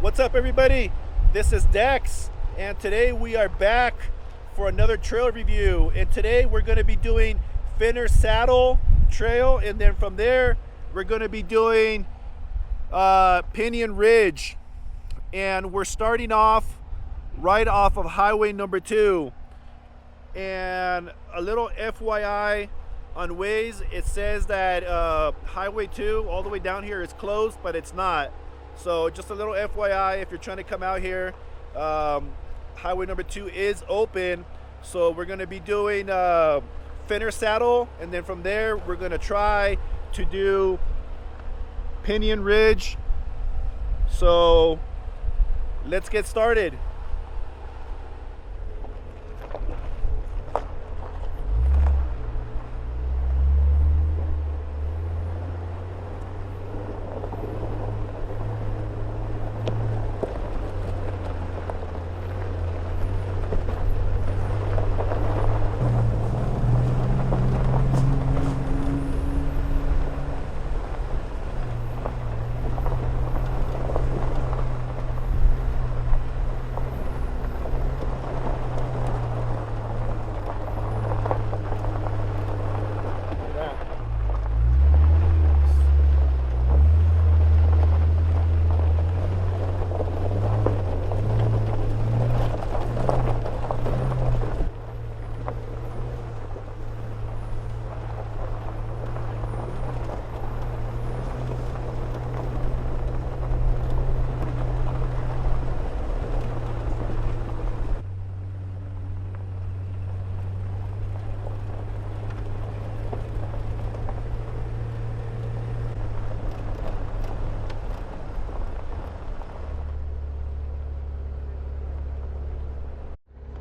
What's up, everybody? This is Dex, and today we are back for another trail review. And today we're going to be doing Fenner Saddle Trail, and then from there we're going to be doing Pinyon Ridge. And we're starting off right off of Highway number 2. And a little FYI on Waze, it says that Highway 2 all the way down here is closed, but it's not. So just a little FYI, if you're trying to come out here, Highway number 2 is open. So we're going to be doing Fenner Saddle, and then from there we're going to try to do Pinyon Ridge. So let's get started.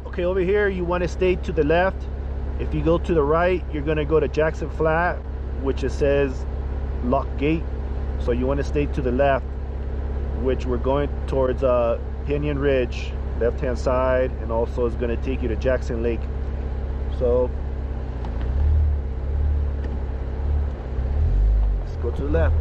Okay, over here you want to stay to the left. If you go to the right, you're going to go to Jackson Flat, which it says Lock Gate. So you want to stay to the left, which we're going towards Pinyon Ridge, left hand side, and also is going to take you to Jackson Lake. So let's go to the left.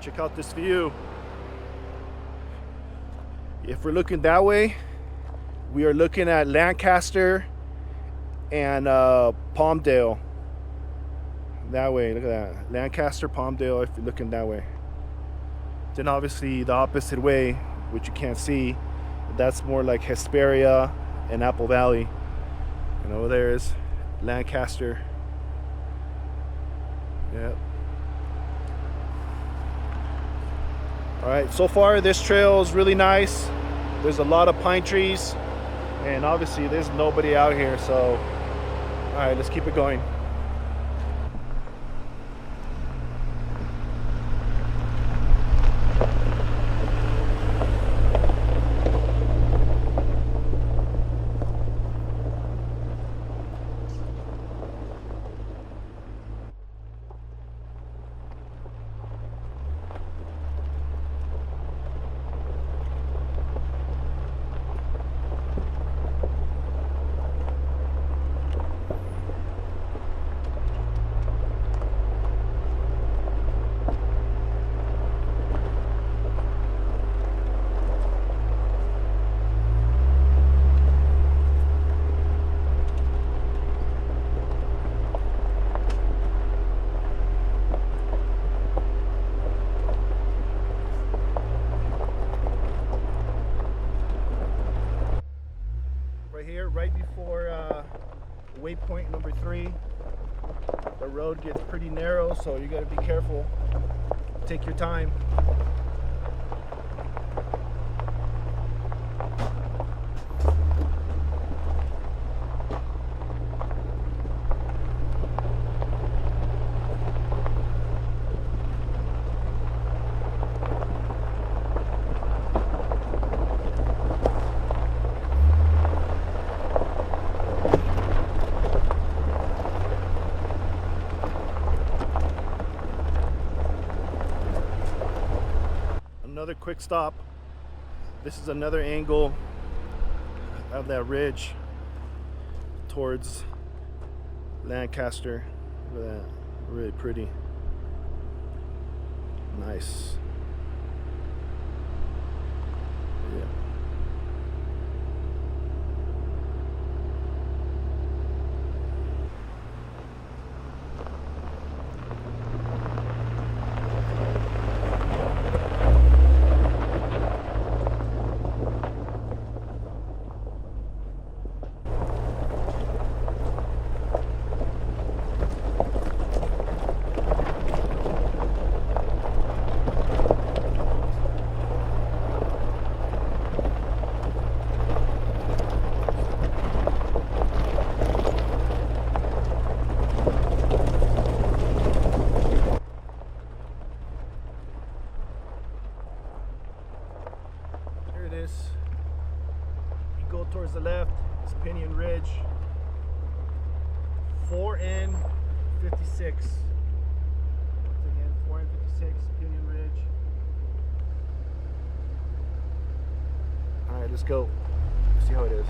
Check out this view. If we're looking that way, we are looking at Lancaster and Palmdale. That way, look at that. Lancaster, Palmdale, if you're looking that way. Then obviously the opposite way, which you can't see, that's more like Hesperia and Apple Valley. And over there is Lancaster. Yep. Alright, so far this trail is really nice. There's a lot of pine trees, and obviously there's nobody out here, so alright, let's keep it going. right before waypoint number 3, the Our road gets pretty narrow, so you got to be careful. Take your time. Another quick stop. This is another angle of that ridge towards Lancaster. Look at that, really pretty. Nice. Yeah. You go towards the left, it's Pinyon Ridge, 4N56. Once again, 4N56, Pinyon Ridge. All right, let's go. Let's see how it is.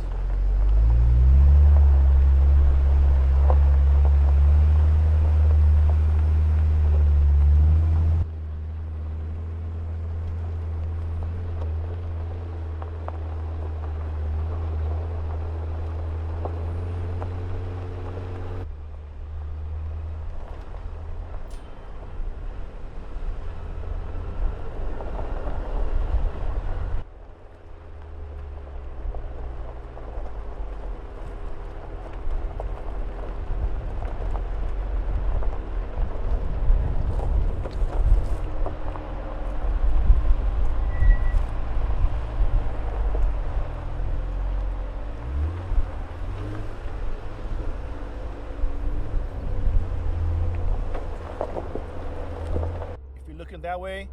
Looking that way,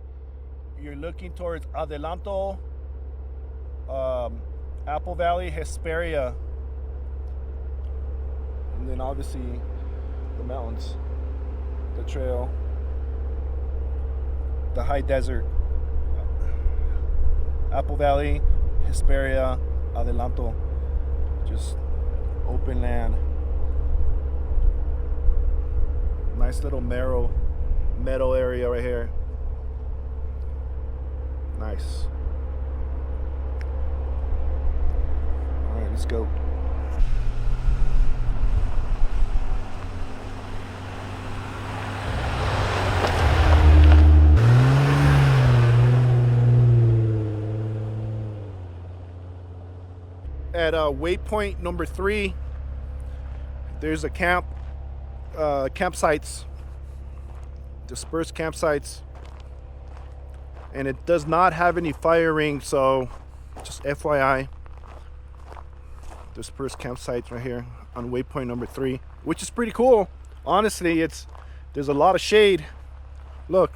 you're looking towards Adelanto, Apple Valley, Hesperia, and then obviously the mountains, the trail, the high desert. Apple Valley, Hesperia, Adelanto, just open land. Nice little meadow area right here. Nice. All right, let's go. At waypoint number 3, there's a campsites, dispersed campsites. And it does not have any fire rings, so just FYI. Dispersed campsites right here on waypoint number 3, which is pretty cool. Honestly, there's a lot of shade. Look,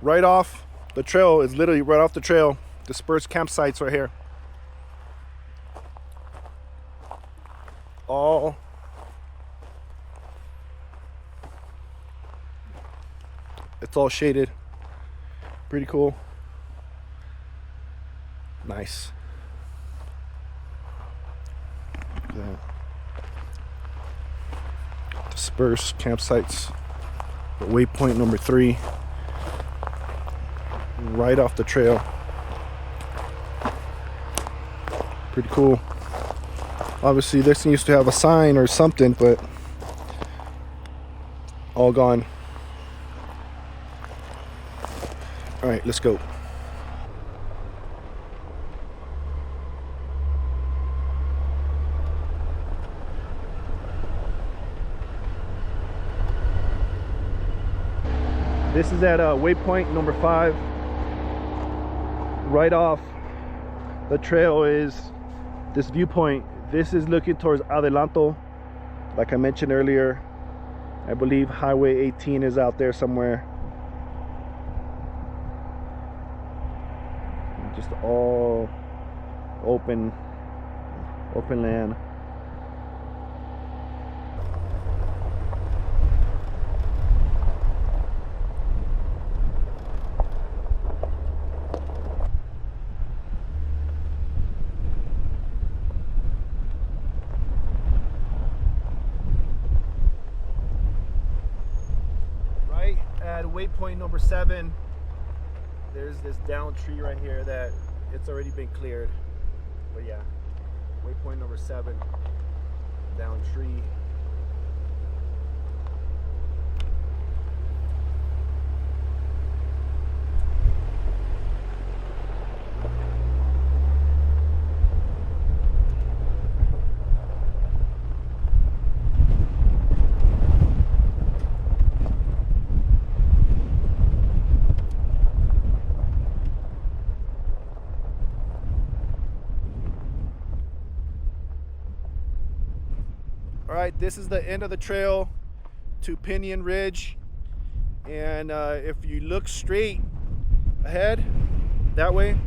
right off the trail, is literally right off the trail. Dispersed campsites right here. It's all shaded. Pretty cool. Nice. Look at that. Dispersed campsites at waypoint number 3, right off the trail. Pretty cool. Obviously this used to have a sign or something, but all gone. All right, let's go. This is at waypoint number 5. Right off the trail is this viewpoint. This is looking towards Adelanto. Like I mentioned earlier, I believe Highway 18 is out there somewhere. Just all open land. Right at waypoint number 7, there's this down tree right here that it's already been cleared. But yeah, waypoint number 7, down tree. Alright, this is the end of the trail to Pinyon Ridge, and if you look straight ahead that way,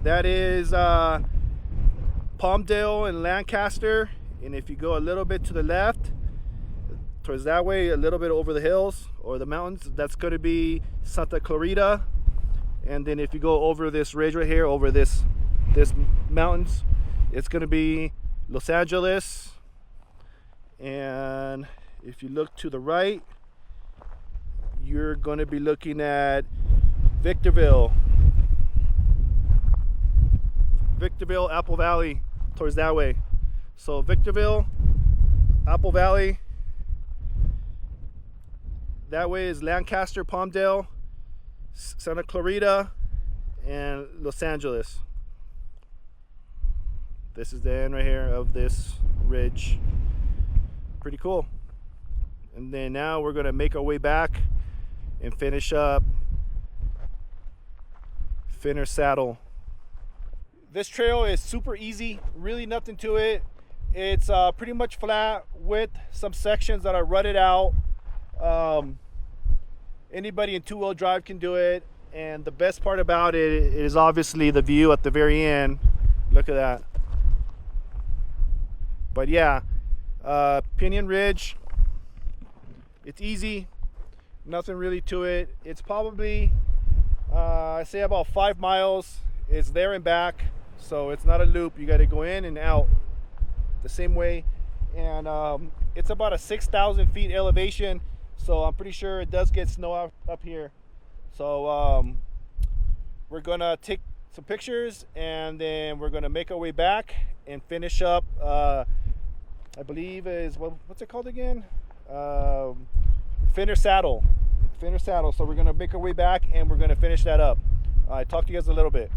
that is Palmdale and Lancaster. And if you go a little bit to the left towards that way, a little bit over the hills or the mountains, that's going to be Santa Clarita. And then if you go over this ridge right here, over this mountains, it's going to be Los Angeles. And if you look to the right, you're going to be looking at Victorville, Apple Valley, towards that way. So Victorville, Apple Valley, that way is Lancaster, Palmdale, Santa Clarita, and Los Angeles. This is the end right here of this ridge. Pretty cool. And then now we're gonna make our way back and finish up Fenner Saddle. This trail is super easy, really nothing to it. It's pretty much flat with some sections that are rutted out. Anybody in 2-wheel drive can do it, and the best part about it is obviously the view at the very end. Look at that. But yeah, Pinyon Ridge, it's easy, nothing really to it. It's probably I say about 5 miles. It's there and back, so it's not a loop. You got to go in and out the same way. And it's about a 6,000 feet elevation, so I'm pretty sure it does get snow up here. So we're gonna take some pictures, and then we're gonna make our way back and finish up I believe is, what's it called again? Fenner Saddle. So we're gonna make our way back and we're gonna finish that up. All right, talk to you guys a little bit.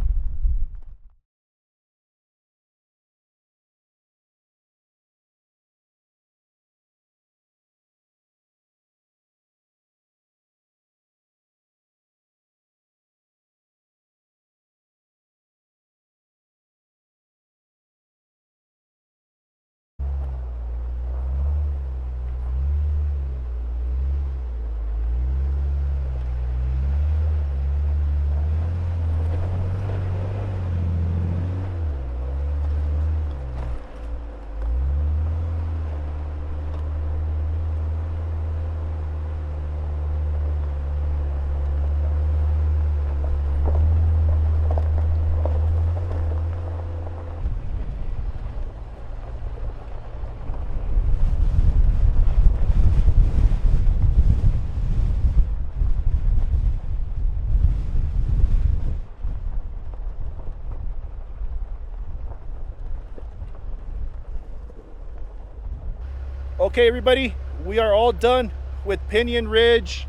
Okay, everybody, we are all done with Pinyon Ridge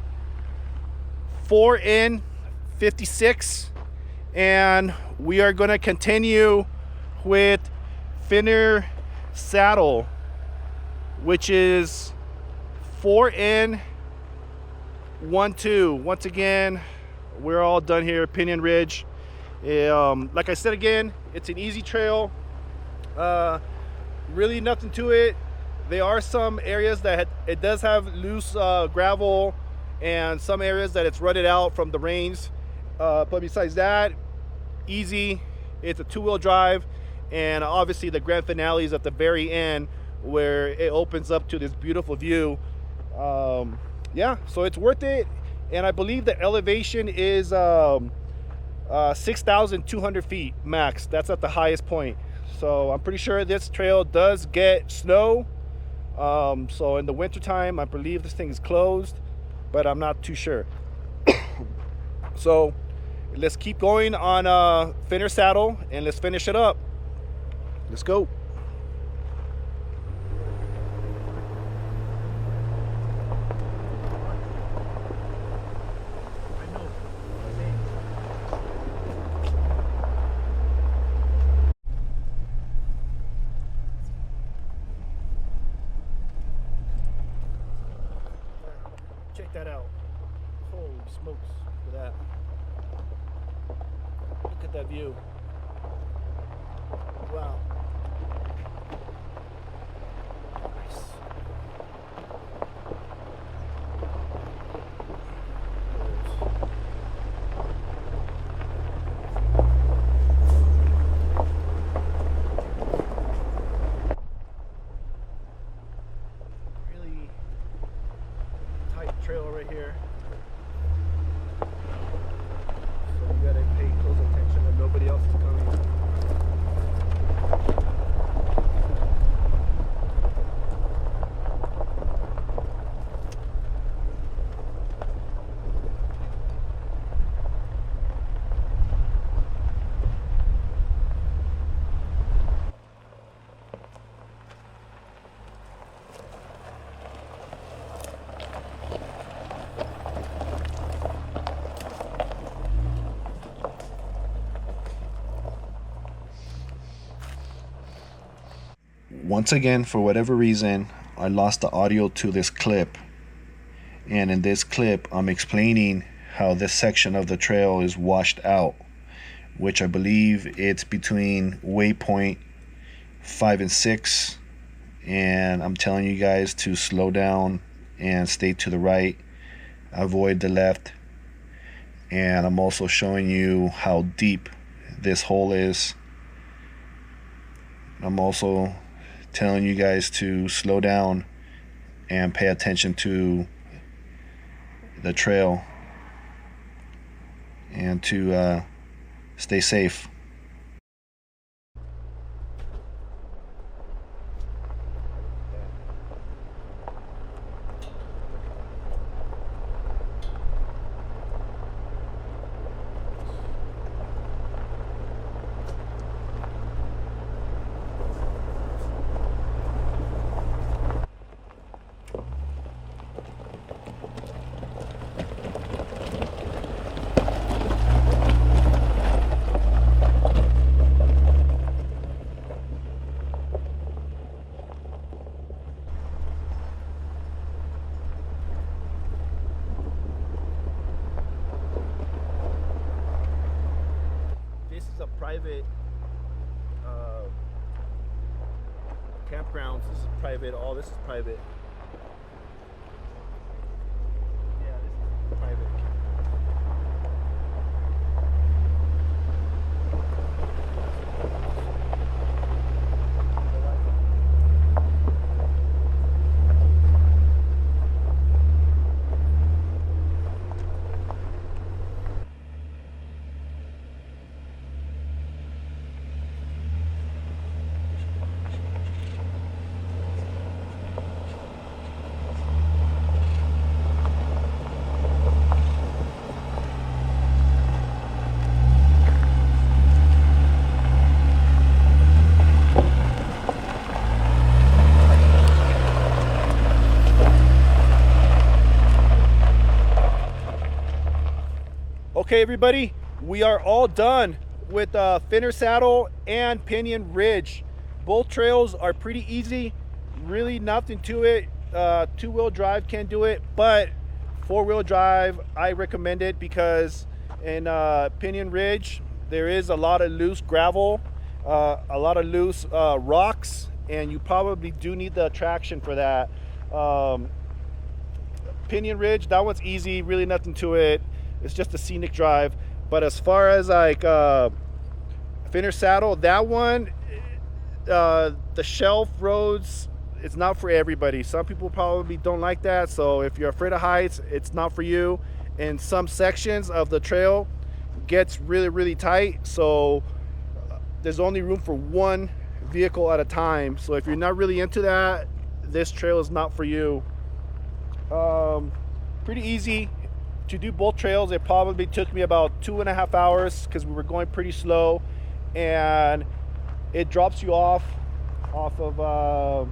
4N56, and we are going to continue with Fenner Saddle, which is 4N 1-2. Once again, we're all done here at Pinyon Ridge. Like I said again, it's an easy trail. Really nothing to it. There are some areas that it does have loose gravel, and some areas that it's rutted out from the rains. But besides that, easy. It's a two-wheel drive, and obviously the grand finale is at the very end where it opens up to this beautiful view. Yeah, so it's worth it. And I believe the elevation is 6,200 feet max. That's at the highest point. So I'm pretty sure this trail does get snow. So in the wintertime, I believe this thing is closed, but I'm not too sure. So let's keep going on Fenner Saddle, and let's finish it up. Let's go. Check that out. Holy smokes, look at that. Look at that view. Wow. Nice. Really tight trail right here. So you gotta pay close attention when nobody else is coming. Once again, for whatever reason, I lost the audio to this clip, and in this clip I'm explaining how this section of the trail is washed out, which I believe it's between waypoint 5 and 6, and I'm telling you guys to slow down and stay to the right, avoid the left, and I'm also showing you how deep this hole is. I'm also telling you guys to slow down and pay attention to the trail and to stay safe. This is a private campgrounds. This is private. All this is private. Yeah, this is private. Okay, everybody, we are all done with Fenner Saddle and Pinyon Ridge. Both trails are pretty easy, really nothing to it. Two-wheel drive can do it, but 4-wheel drive, I recommend it because in Pinyon Ridge there is a lot of loose gravel, a lot of loose rocks, and you probably do need the traction for that. Pinyon Ridge, that one's easy, really nothing to it. It's just a scenic drive. But as far as like Fenner Saddle, that one, the shelf roads, it's not for everybody. Some people probably don't like that. So if you're afraid of heights, it's not for you. And some sections of the trail gets really, really tight. So there's only room for one vehicle at a time. So if you're not really into that, this trail is not for you. Pretty easy to do both trails. It probably took me about 2.5 hours because we were going pretty slow, and it drops you off of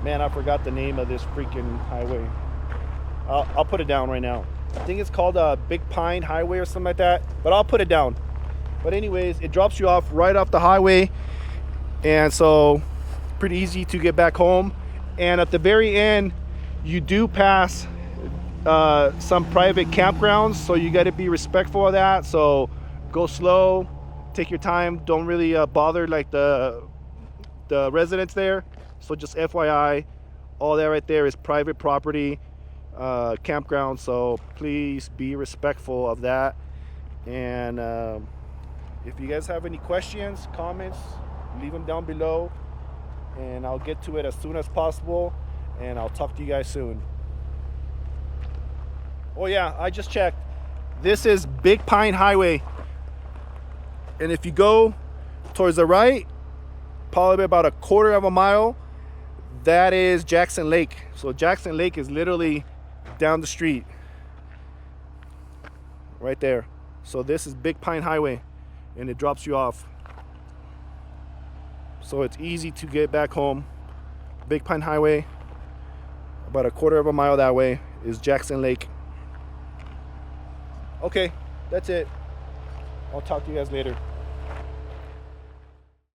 man, I forgot the name of this freaking highway. I'll put it down right now. I think it's called Big Pine Highway or something like that, but I'll put it down. But anyways, it drops you off right off the highway, and so pretty easy to get back home. And at the very end, you do pass some private campgrounds, so you got to be respectful of that. So go slow, take your time, don't really bother like the residents there. So just FYI, all that right there is private property, campground, so please be respectful of that. And if you guys have any questions, comments, leave them down below, and I'll get to it as soon as possible, and I'll talk to you guys soon. Oh yeah, I just checked. This is Big Pine Highway, and if you go towards the right, probably about 1/4 mile, that is Jackson Lake. So Jackson Lake is literally down the street right there. So this is Big Pine Highway, and it drops you off, so it's easy to get back home. Big Pine Highway, about 1/4 mile that way is Jackson Lake. Okay, that's it. I'll talk to you guys later.